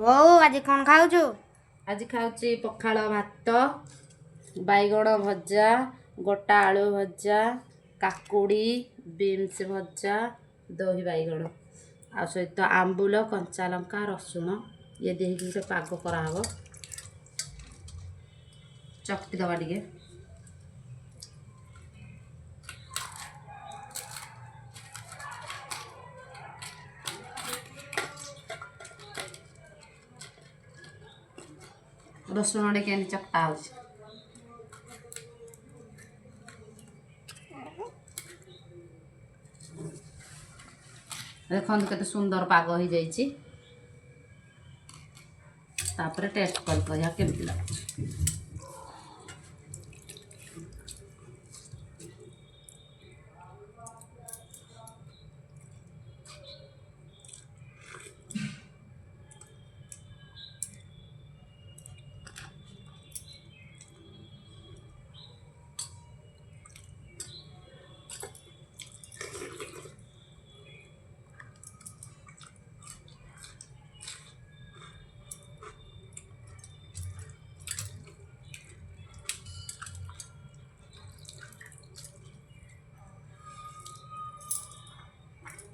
ବୋଉ ଆଜି କ'ଣ ଖାଉଛୁ? ଆଜି ଖାଉଛି ପଖାଳ ଭାତ, ବାଇଗଣ ଭଜା, ଗୋଟା ଆଳୁ ଭଜା, କାକୁଡ଼ି, ବିନ୍ସ ଭଜା, ଦହି ବାଇଗଣ ଆଉ ସହିତ ଆମ୍ବୁଲ, କଞ୍ଚା ଲଙ୍କା, ରସୁଣ ଇଏ ଦେଇକି ଗୋଟେ ପାଗ କରାହବ। ଚକଟି ଦେବା ଟିକେ। ରସୁଣ ଟିକେ କେମିତି ଚକଟା ହେଉଛି। ଦେଖନ୍ତୁ କେତେ ସୁନ୍ଦର ପାଗ ହେଇଯାଇଛି। ତାପରେ ଟେଷ୍ଟ କରି କହିବା କେମିତି ଲାଗୁଛି।